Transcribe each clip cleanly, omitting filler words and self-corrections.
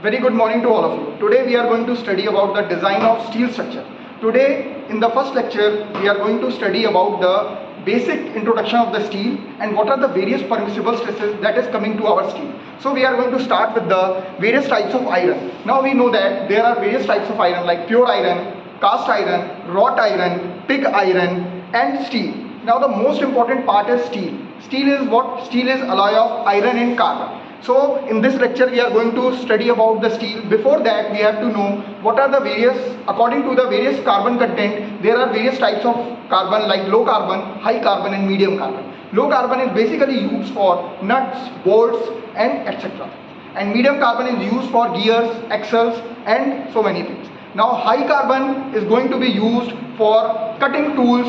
Very good morning to all of you. Today we are going to study about the design of steel structure. Today in the first lecture we are going to study about the basic introduction of the steel and what are the various permissible stresses that is coming to our steel. So we are going to start with the various types of iron. Now we know that there are various types of iron like pure iron, cast iron, wrought iron, pig iron and steel. Now the most important part is steel. Steel is what? Steel is alloy of iron and carbon. So in this lecture we are going to study about the steel. Before that we have to know what are the various, according to the various carbon content, there are various types of carbon like low carbon, high carbon and medium carbon. Low carbon is basically used for nuts, bolts and etc. And medium carbon is used for gears, axles and so many things. Now high carbon is going to be used for cutting tools,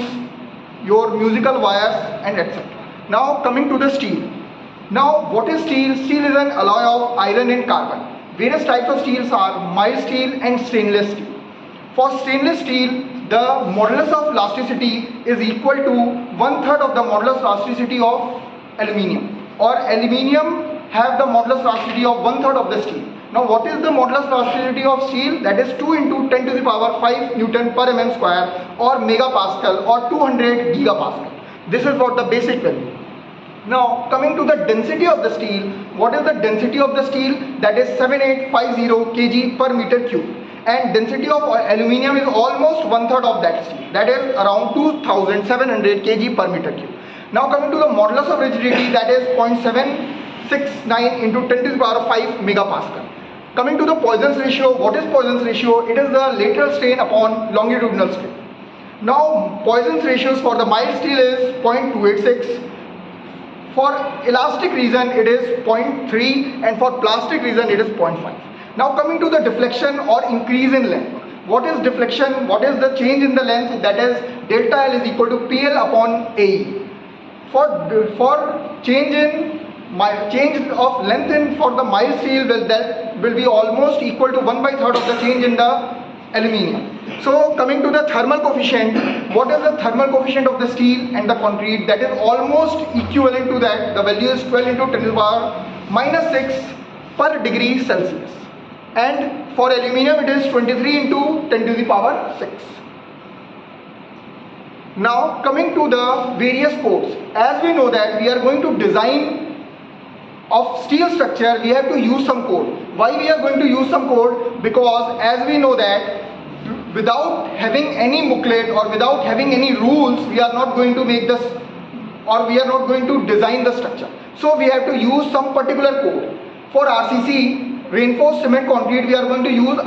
your musical wires and etc. Now coming to the steel. Now what is steel? Steel is an alloy of iron and carbon. Various types of steels are mild steel and stainless steel. For stainless steel, the modulus of elasticity is equal to 1/3 of the modulus elasticity of aluminium, or aluminium have the modulus elasticity of 1/3 of the steel. Now what is the modulus elasticity of steel? That is 2 into 10 to the power 5 Newton per mm square or megapascal or 200 gigapascal. This is what the basic value. Now coming to the density of the steel, what is the density of the steel? That is 7850 kg per meter cube, and density of aluminium is almost 1/3 of that steel, that is around 2700 kg per meter cube. Now coming to the modulus of rigidity, that is 0.769 into 10 to the power 5 megapascal. Coming to the Poisson's ratio, what is Poisson's ratio? It is the lateral strain upon longitudinal strain. Now Poisson's ratios for the mild steel is 0.286. For elastic reason it is 0.3 and for plastic reason it is 0.5. Now coming to the deflection or increase in length. What is deflection? What is the change in the length? That is delta L is equal to PL upon AE. For change of length in for the mild steel will be almost equal to 1/3 of the change in the aluminium. So coming to the thermal coefficient, what is the thermal coefficient of the steel and the concrete? That is almost equivalent to that. The value is 12 into 10 to the power -6 per degree Celsius, and for aluminium it is 23 into 10 to the power 6. Now coming to the various codes, as we know that we are going to design of steel structure, we have to use some code. Why we are going to use some code? Because as we know that without having any booklet or without having any rules, we are not going to make this, or we are not going to design the structure. So we have to use some particular code. For RCC, reinforced cement concrete, we are going to use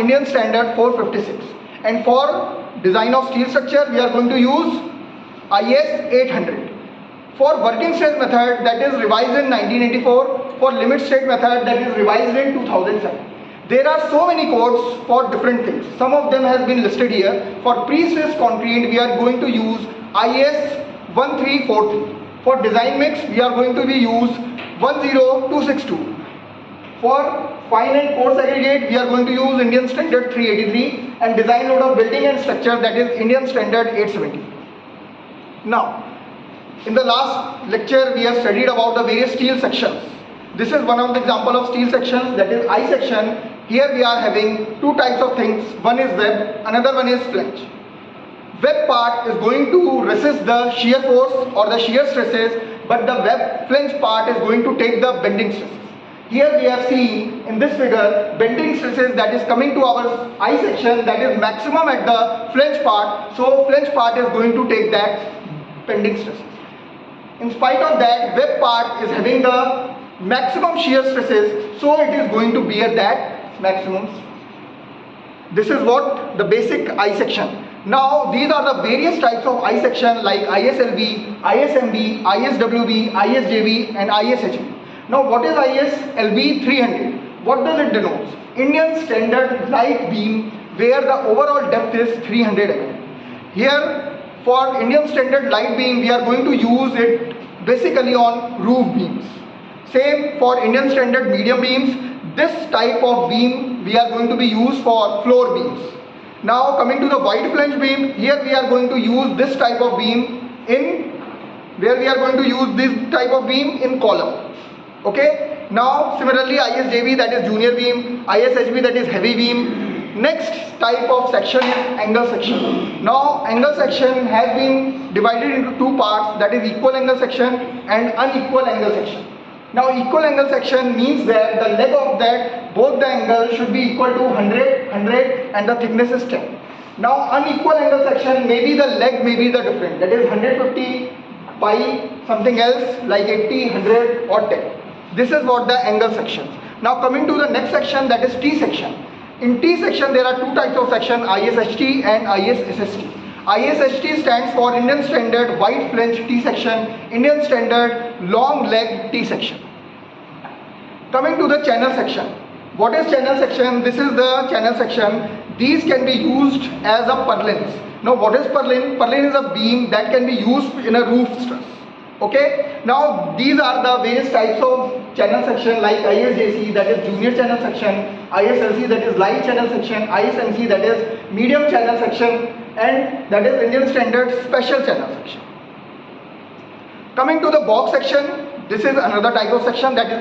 Indian standard 456, and for design of steel structure we are going to use IS 800. For working stress method, that is revised in 1984. For limit state method, that is revised in 2007. There are so many codes for different things. Some of them has been listed here. For pre-stressed concrete, we are going to use IS 1343. For design mix, we are going to be use 10262. For fine and coarse aggregate, we are going to use Indian standard 383, and design load of building and structure, that is Indian standard 870. Now, in the last lecture, we have studied about the various steel sections. This is one of the example of steel sections, that is I section. Here we are having two types of things. One is web, another one is flange. Web part is going to resist the shear force or the shear stresses, but the web flange part is going to take the bending stresses. Here we have seen in this figure bending stresses that is coming to our I section, that is maximum at the flange part. So flange part is going to take that bending stresses. In spite of that, web part is having the maximum shear stresses, so it is going to bear that maximum. This is what the basic I section. Now these are the various types of I section like ISLB, ISMB, ISWB, ISJB and ISHB. Now what is ISLB 300? What does it denote? Indian standard light beam where the overall depth is 300 mm. Here for Indian standard light beam, we are going to use it basically on roof beams. Same for Indian standard medium beams. This type of beam we are going to be used for floor beams. Now coming to the wide flange beam, here we are going to use this type of beam in column. Okay, Now similarly ISJB, that is junior beam, ISHB, that is heavy beam. Next type of section is angle section. Now angle section has been divided into two parts, that is equal angle section and unequal angle section. Now equal angle section means that the leg of that, both the angles should be equal to 100, 100 and the thickness is 10. Now unequal angle section, maybe the leg may be the different, that is 150 by something else like 80, 100 or 10. This is what the angle sections. Now coming to the next section, that is T section. In T section there are two types of section, ISHT and ISST. ISHT stands for Indian Standard Wide Flange T section, Indian Standard Long Leg T section. Coming to the channel section. What is channel section? This is the channel section. These can be used as a purlins. Now what is purlin? Purlin is a beam that can be used in a roof truss. Okay, now these are the various types of channel section like ISJC, that is junior channel section, ISLC, that is light channel section, ISMC, that is medium channel section, and that is Indian Standard special channel section. Coming to the box section, this is another type of section that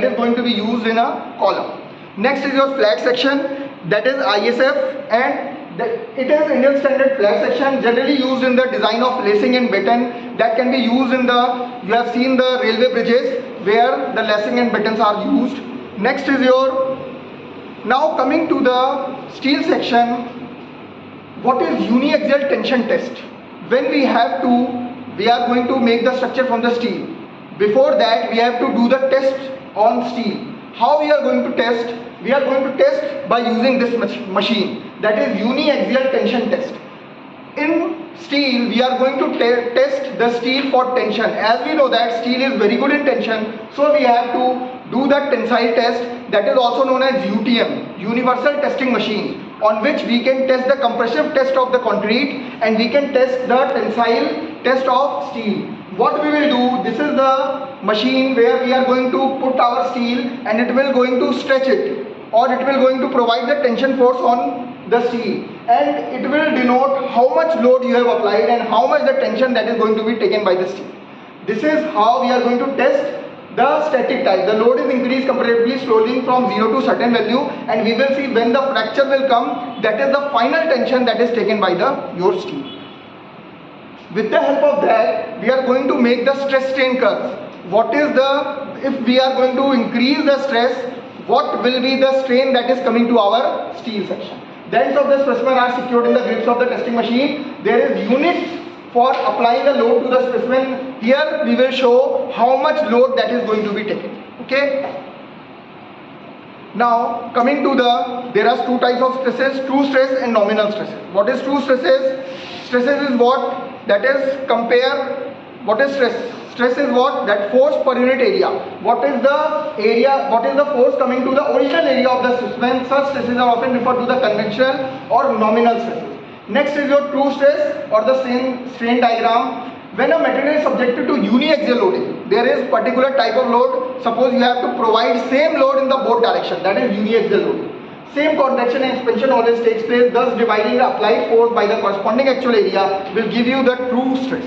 is going to be used in a column. Next is your flat section, that is ISF, and it is Indian Standard flat section, generally used in the design of lacing and batten. That can be used in the, you have seen the railway bridges where the lacing and battens are used. Next is your, now coming to the steel section, what is uniaxial tension test? When we are going to make the structure from the steel. Before that we have to do the test on steel. How we are going to test? We are going to test by using this machine, that is uniaxial tension test. In steel we are going to test the steel for tension. As we know that steel is very good in tension, so we have to do the tensile test, that is also known as UTM, Universal Testing Machine, on which we can test the compressive test of the concrete and we can test the tensile test of steel. What we will do, this is the machine where we are going to put our steel and it will going to stretch it, or it will going to provide the tension force on the steel, and it will denote how much load you have applied and how much the tension that is going to be taken by the steel. This is how we are going to test the static type. The load is increased comparatively slowly from 0 to certain value, and we will see when the fracture will come, that is the final tension that is taken by your steel. With the help of that, we are going to make the stress strain curve. What is the, if we are going to increase the stress, what will be the strain that is coming to our steel section? The ends of the specimen are secured in the grips of the testing machine. There is units for applying the load to the specimen. Here we will show how much load that is going to be taken. Okay. Now coming to there are two types of stresses, true stress and nominal stresses. What is true stresses? Stresses is what? That is compare, what is stress? Stress is what? That force per unit area. What is the area, what is the force coming to the original area of the specimen? Such stresses are often referred to the conventional or nominal stresses. Next is your true stress or the strain diagram. When a material is subjected to uniaxial loading, there is particular type of load. Suppose you have to provide same load in the both direction, that is uniaxial loading. Same contraction and expansion always takes place, thus dividing the applied force by the corresponding actual area will give you the true stress.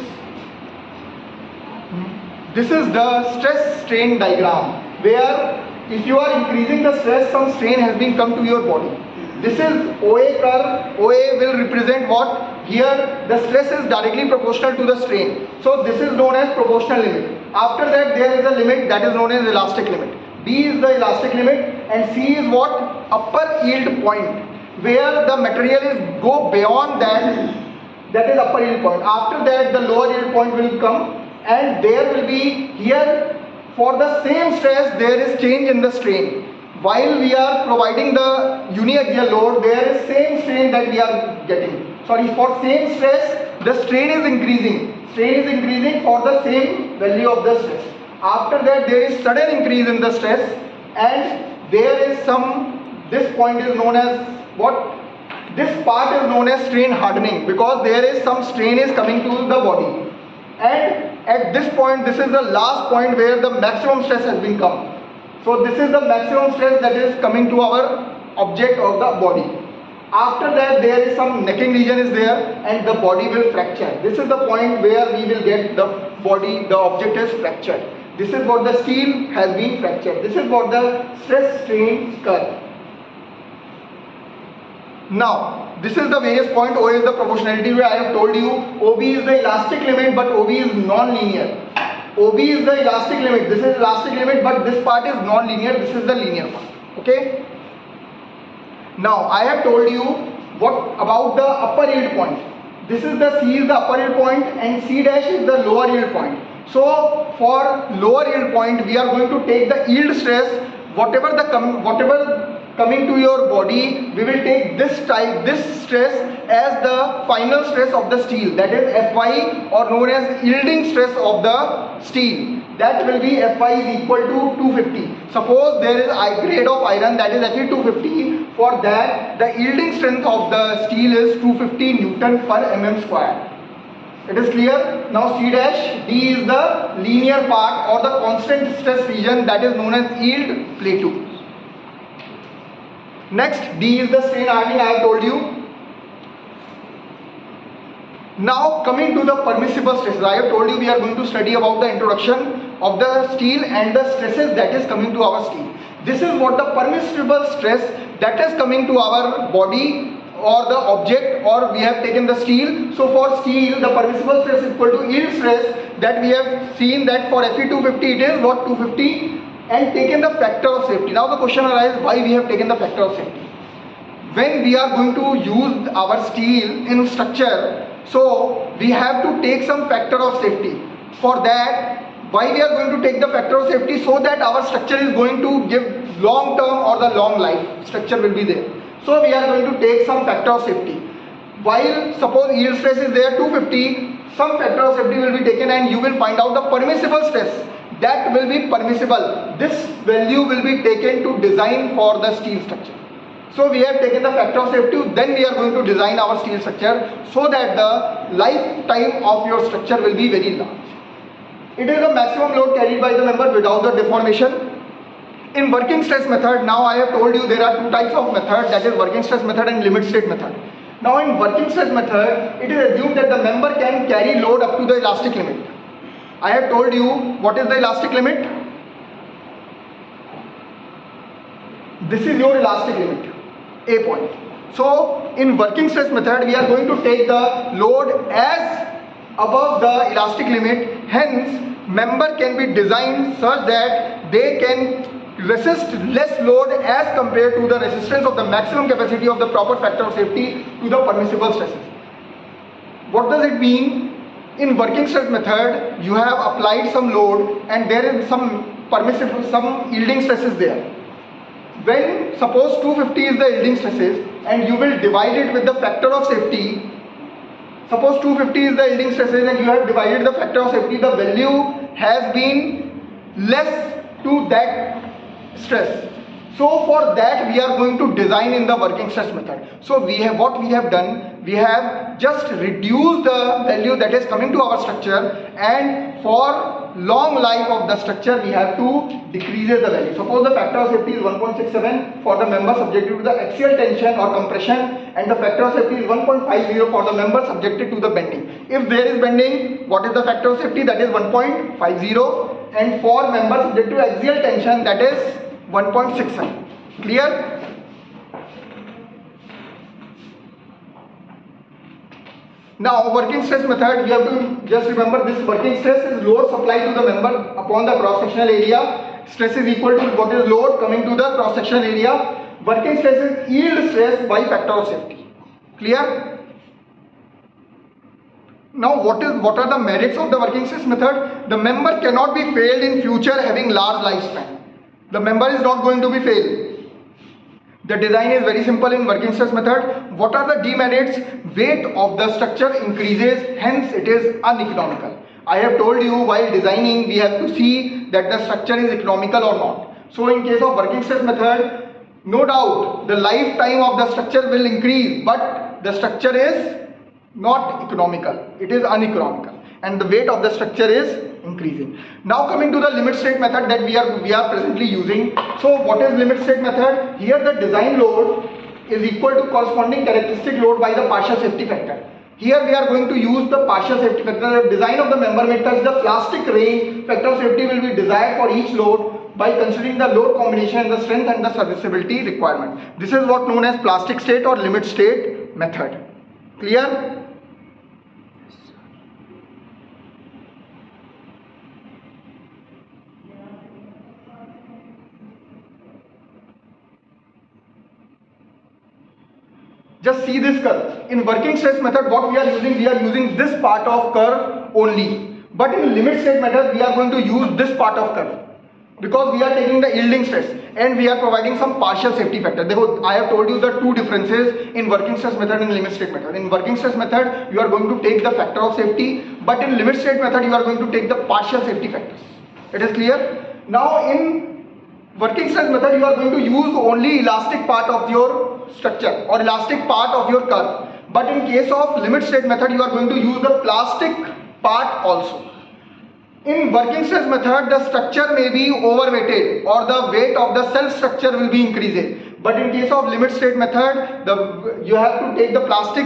This is the stress strain diagram, where if you are increasing the stress, some strain has been come to your body. This is OA curve. OA will represent what? Here the stress is directly proportional to the strain. So this is known as proportional limit. After that there is a limit that is known as elastic limit. B is the elastic limit and C is what? Upper yield point, where the material is go beyond that is upper yield point. After that the lower yield point will come, and there will be here for the same stress there is change in the strain. While we are providing the uniaxial load, there is same strain that we are getting. Sorry, for same stress the strain is increasing. Strain is increasing for the same value of the stress. After that there is sudden increase in the stress, and there is this point is known as what? This part is known as strain hardening, because there is some strain is coming to the body. And at this point, this is the last point where the maximum stress has been come. So this is the maximum stress that is coming to our object of the body. After that there is some necking region is there and the body will fracture. This is the point where we will get the body, the object is fractured. This is what the steel has been fractured. This is what the stress strain curve. Now, this is the various point. O is the proportionality where I have told you. OB is the elastic limit, but OB is non-linear. OB is the elastic limit. This is elastic limit, but this part is non-linear. This is the linear part. Okay. Now, I have told you what about the upper yield point. This is the C is the upper yield point and C dash is the lower yield point. So, for lower yield point, we are going to take the yield stress. Whatever coming to your body, we will take this stress as the final stress of the steel, that is Fy, or known as yielding stress of the steel. That will be Fy is equal to 250. Suppose there is a grade of iron, that is Fe 250. For that, the yielding strength of the steel is 250 Newton per mm square. It is clear? Now C dash, D is the linear part or the constant stress region, that is known as yield plateau. Next, D is the strain hardening, I have told you. Now coming to the permissible stresses, I have told you we are going to study about the introduction of the steel and the stresses that is coming to our steel. This is what the permissible stress that is coming to our body or the object, or we have taken the steel. So for steel, the permissible stress is equal to yield stress, that we have seen that for Fe 250 it is what 250, and taken the factor of safety. Now the question arises, why we have taken the factor of safety? When we are going to use our steel in structure, so we have to take some factor of safety. For that, why we are going to take the factor of safety? So that our structure is going to give long term or the long life structure will be there. So we are going to take some factor of safety. While suppose yield stress is there 250, some factor of safety will be taken and you will find out the permissible stress. That will be permissible. This value will be taken to design for the steel structure. So we have taken the factor of safety, then we are going to design our steel structure so that the lifetime of your structure will be very large. It is the maximum load carried by the member without the deformation. In working stress method, now I have told you there are two types of method, that is working stress method and limit state method. Now in working stress method, it is assumed that the member can carry load up to the elastic limit. I have told you what is the elastic limit. This is your elastic limit, A point. So in working stress method, we are going to take the load as above the elastic limit. Hence, member can be designed such that they can resist less load as compared to the resistance of the maximum capacity of the proper factor of safety to the permissible stresses. What does it mean? In working stress method, you have applied some load and there is some permissible, some yielding stresses there. When suppose 250 is the yielding stresses and you will divide it with the factor of safety, suppose 250 is the yielding stresses and you have divided the factor of safety, the value has been less to that stress. So for that we are going to design in the working stress method. So we have what we have done, we have just reduced the value that is coming to our structure, and for long life of the structure we have to decrease the value. Suppose the factor of safety is 1.67 for the member subjected to the axial tension or compression, and the factor of safety is 1.50 for the member subjected to the bending. If there is bending, what is the factor of safety? That is 1.50, and for member subject to axial tension, that is 1.67. Clear? Now working stress method, you have to just remember this working stress is load supplied to the member upon the cross sectional area. Stress is equal to what is load coming to the cross sectional area. Working stress is yield stress by factor of safety. Clear? Now what are the merits of the working stress method? The member cannot be failed in future having large lifespan. The member is not going to be failed. The design is very simple in working stress method. What are the demerits? Weight of the structure increases, hence it is uneconomical. I have told you while designing we have to see that the structure is economical or not. So in case of working stress method, no doubt the lifetime of the structure will increase, but the structure is not economical. It is uneconomical, and the weight of the structure is increasing. Now coming to the limit state method that we are presently using. So what is limit state method? Here the design load is equal to corresponding characteristic load by the partial safety factor. Here we are going to use the partial safety factor. The design of the member may touch the plastic range. Factor of safety will be desired for each load by considering the load combination and the strength and the serviceability requirement. This is what known as plastic state or limit state method. Clear? Just see this curve. In working stress method, what we are using this part of curve only. But in limit state method, we are going to use this part of curve. Because we are taking the yielding stress and we are providing some partial safety factor. I have told you the two differences in working stress method and limit state method. In working stress method, you are going to take the factor of safety. But in limit state method, you are going to take the partial safety factors. It is clear? Now in working stress method, you are going to use only elastic part of your structure or elastic part of your curve. But in case of limit state method, you are going to use the plastic part also. In working stress method, the structure may be overweighted or the weight of the cell structure will be increasing. But in case of limit state method, you have to take the plastic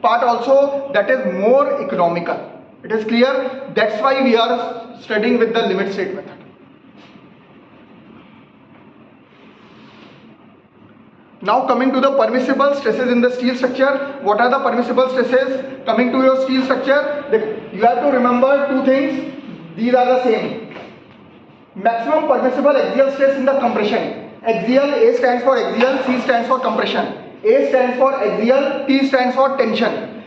part also, that is more economical. It is clear? That's why we are studying with the limit state method. Now coming to the permissible stresses in the steel structure. What are the permissible stresses coming to your steel structure? You have to remember two things. These are the same. Maximum permissible axial stress in the compression. Axial, A stands for axial, C stands for compression. A stands for axial, T stands for tension.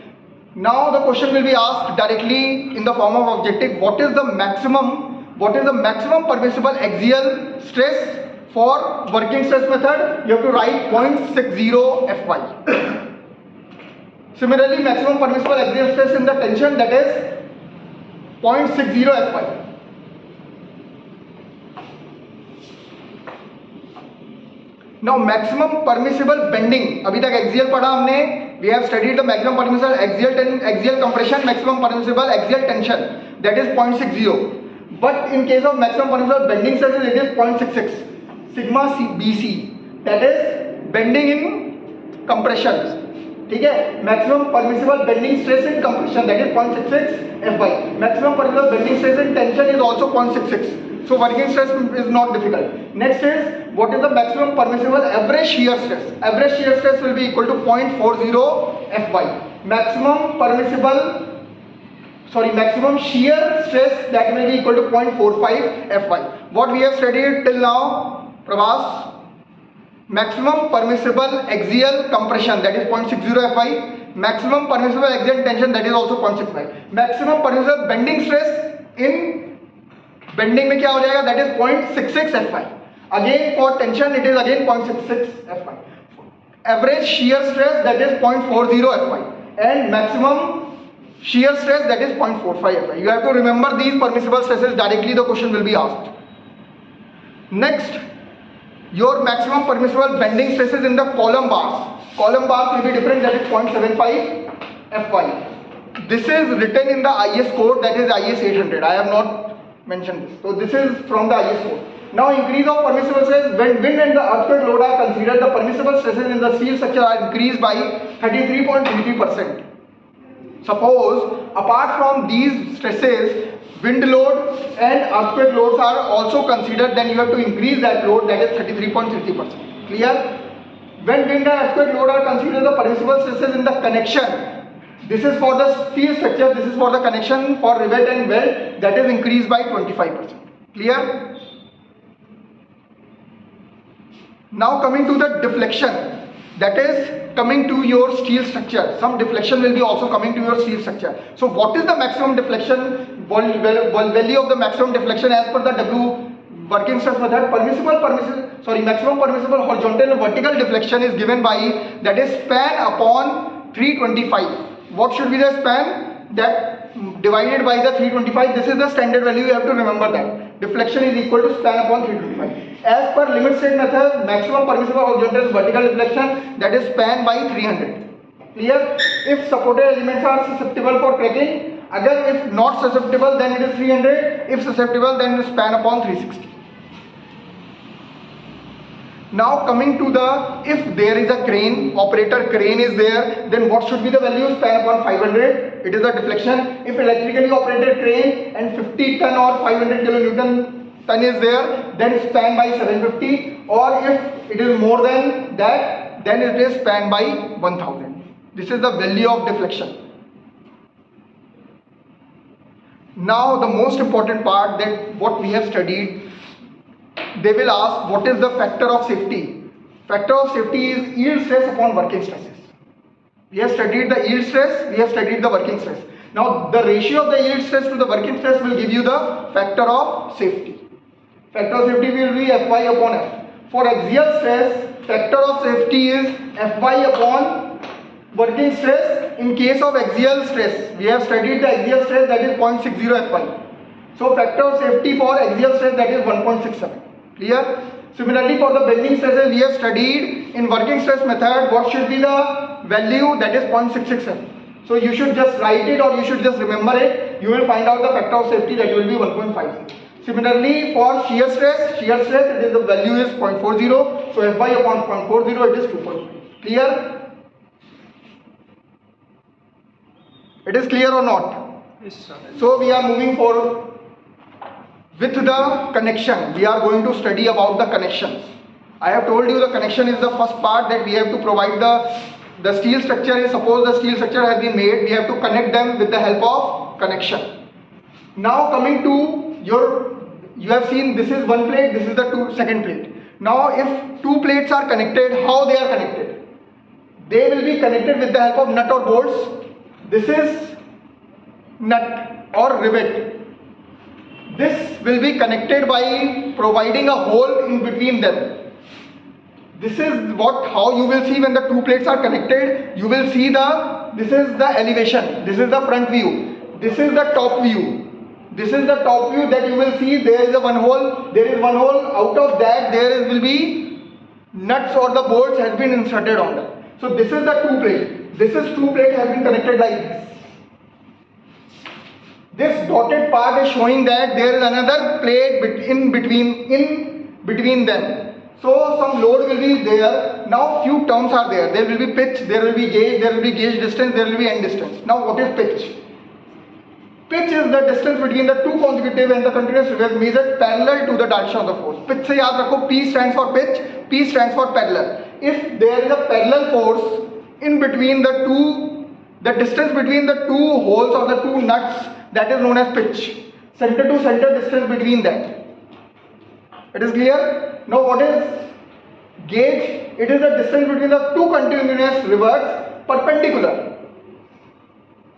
Now the question will be asked directly in the form of objective. What is the maximum permissible axial stress for working stress method? You have to write 0.60 Fy. Similarly, maximum permissible axial stress in the tension, that is 0.60 Fy. Now maximum permissible bending. अभी तक axial पढ़ा हमने. We have studied the maximum permissible axial compression, maximum permissible axial tension, that is 0.60. But in case of maximum permissible bending stress, it is 0.66. Sigma BC, that is bending in compression. ठीक है? Maximum permissible bending stress in compression, that is 0.66 Fy. Maximum permissible bending stress in tension is also 0.66. So working stress is not difficult. Next is, what is the maximum permissible average shear stress? Average shear stress will be equal to 0.40 Fy. Maximum shear stress, that will be equal to 0.45 Fy. What we have studied till now, Prabhas? Maximum permissible axial compression, that is 0.60 Fy. Maximum permissible axial tension, that is also 0.65. Maximum permissible bending stress in bending में क्या हो जाएगा? That is 0.66 Fy. Again for tension it is again 0.66 Fy. Average shear stress, that is 0.40 Fy. And maximum shear stress, that is 0.45 Fy. You have to remember these permissible stresses. Directly the question will be asked. Next, your maximum permissible bending stresses in the column bars. Column bars will be different, that is 0.75 Fy. This is written in the IS code, that is IS 800. I have not mentioned this. So this is from the IS code. Now increase of permissible stress. When wind and the earthquake load are considered, the permissible stresses in the steel structure are increased by 33.33%. Suppose apart from these stresses, wind load and earthquake loads are also considered, then you have to increase that load, that is 33.33%. Clear? When wind and earthquake load are considered, the permissible stresses in the connection, this is for the steel structure, this is for the connection for rivet and weld, that is increased by 25%. Clear? Now coming to the deflection, that is coming to your steel structure. Some deflection will be also coming to your steel structure. So what is the maximum deflection value of the maximum deflection as per the W working stress method? Maximum permissible horizontal and vertical deflection is given by, that is span upon 325. What should be the span? That divided by the 325. This is the standard value. You have to remember that. Deflection is equal to span upon 325. As per limit state method, maximum permissible horizontal vertical deflection, that is span by 300. Clear? If supported elements are susceptible for cracking, if not susceptible, then it is 300. If susceptible, then span upon 360. Now coming to the, if there is a crane, operator crane is there, then what should be the value? Span upon 500, it is a deflection. If electrically operated crane and 50 ton or 500 kilonewton ton is there, then span by 750, or if it is more than that, then it is span by 1000. This is the value of deflection. Now the most important part, that what we have studied, they will ask what is the factor of safety. Factor of safety is yield stress upon working stresses. We have studied the yield stress, we have studied the working stress. Now the ratio of the yield stress to the working stress will give you the factor of safety. Factor of safety will be Fy upon F. For axial stress, factor of safety is Fy upon working stress. In case of axial stress, we have studied the axial stress, that is 0.60 Fy. So factor of safety for axial stress, that is 1.67. Clear? Similarly, for the bending stresses, we have studied in working stress method what should be the value, that is 0.667. So you should just write it, or you should just remember it. You will find out the factor of safety, that will be 1.5. Similarly, for shear stress, it is the value is 0.40. So Fy upon 0.40, it is 2.3. Clear? It is clear or not? Yes, sir. So we are moving forward with the connection. We are going to study about the connections. I have told you the connection is the first part, that we have to provide the steel structure is, suppose the steel structure has been made, we have to connect them with the help of connection. Now coming to you have seen this is one plate, this is the second plate. Now if two plates are connected, how they are connected? They will be connected with the help of nut or bolts. This is nut or rivet. This will be connected by providing a hole in between them. This is how you will see when the two plates are connected. You will see this is the elevation, this is the front view, this is the top view. This is the top view that you will see. There is one hole, out of that there will be nuts or the bolts has been inserted on that. So this is the two plate. This is two plate has been connected like this. This dotted part is showing that there is another plate in between them. So some load will be there. Now few terms are there. There will be pitch, there will be gauge distance, there will be end distance. Now what is pitch? Pitch is the distance between the two consecutive and the continuous rivets measured parallel to the direction of the force. Pitch se yaad rakho, P stands for pitch, P stands for parallel. If there is a parallel force in between the distance between the two holes or the two nuts, that is known as pitch. Center to center distance between them. It is clear? Now what is gauge? It is the distance between the two continuous rivets perpendicular.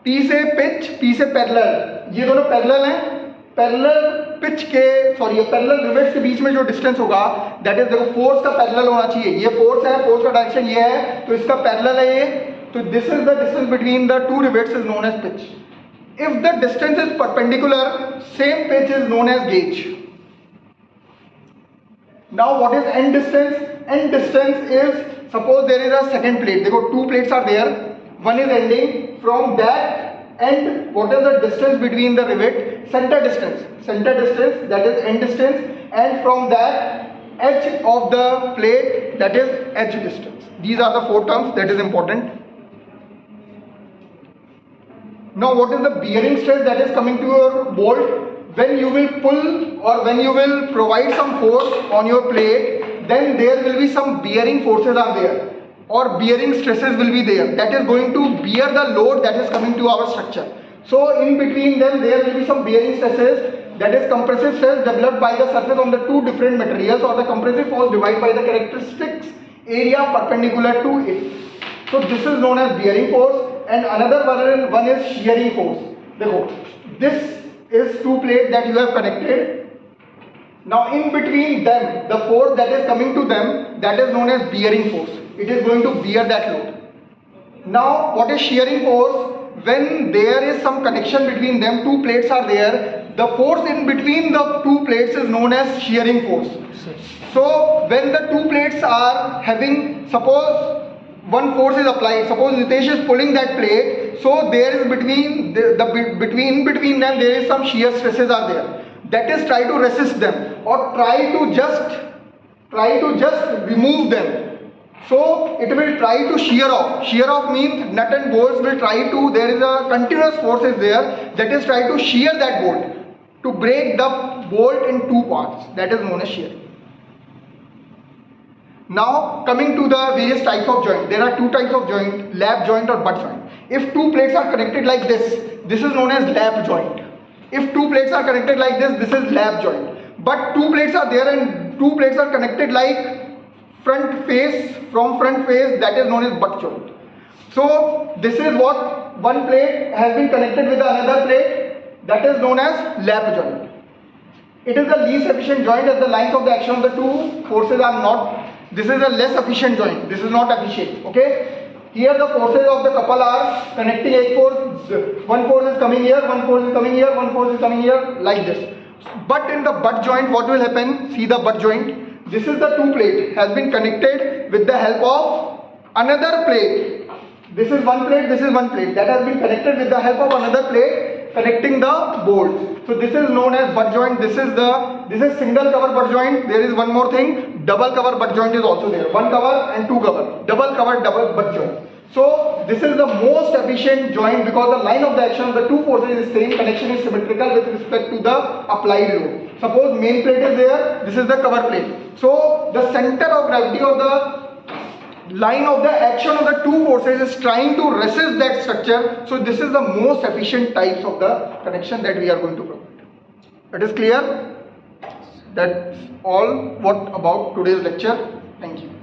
P से pitch, P से parallel. ये दोनों parallel हैं. Parallel pitch parallel rivets के बीच में जो distance होगा, that is देखो force का parallel होना चाहिए. ये force है, force का direction ये है, तो इसका parallel है ये. तो this is the distance between the two rivets is known as pitch. If the distance is perpendicular, same pitch is known as gauge. Now what is end distance? End distance is, suppose there is a second plate. देखो two plates are there. One is ending. From that end, what is the distance between the rivet? Center distance, that is end distance, and from that edge of the plate, that is edge distance. These are the four terms that is important. Now what is the bearing stress that is coming to your bolt? When you will pull or when you will provide some force on your plate, then there will be some bearing forces are there, or bearing stresses will be there, that is going to bear the load that is coming to our structure. So in between them there will be some bearing stresses, that is compressive stress developed by the surface on the two different materials, or the compressive force divided by the characteristics area perpendicular to it. So this is known as bearing force, and another one is shearing force. Dekho, this is two plates that you have connected. Now in between them, the force that is coming to them, that is known as bearing force. It is going to bear that load. Now what is shearing force? When there is some connection between them, two plates are there, the force in between the two plates is known as shearing force. So when the two plates are having, suppose one force is applied, suppose Nitesh is pulling that plate, so there is between them there is some shear stresses are there. That is try to resist them, or try to just try to just remove them. So it will try to shear off. Shear off means nut and bolts will try to, there is a continuous force is there that is try to shear that bolt, to break the bolt in two parts. That is known as shear. Now coming to the various types of joint. There are two types of joint, lap joint or butt joint. If two plates are connected like this is known as lap joint. If two plates are connected like this is lap joint. But two plates are there and two plates are connected like front face, from front face, that is known as butt joint. So this is what one plate has been connected with another plate, that is known as lap joint. It is the least efficient joint as the lines of the action of the two forces are not. This is a less efficient joint. This is not efficient. Okay. Here the forces of the couple are connecting eight force. One force is coming here, one force is coming here, one force is coming here, like this. But in the butt joint, what will happen? See the butt joint. This is the two plate has been connected with the help of another plate. This is one plate. This is one plate that has been connected with the help of another plate connecting the bolts. So this is known as butt joint. This is single cover butt joint. There is one more thing. Double cover butt joint is also there. One cover and two cover. Double cover, double butt joint. So this is the most efficient joint because the line of the action of the two forces is same. Connection is symmetrical with respect to the applied load. Suppose main plate is there. This is the cover plate. So the center of gravity of the line of the action of the two forces is trying to resist that structure. So this is the most efficient types of the connection that we are going to provide. It is clear? That's all what about today's lecture. Thank you.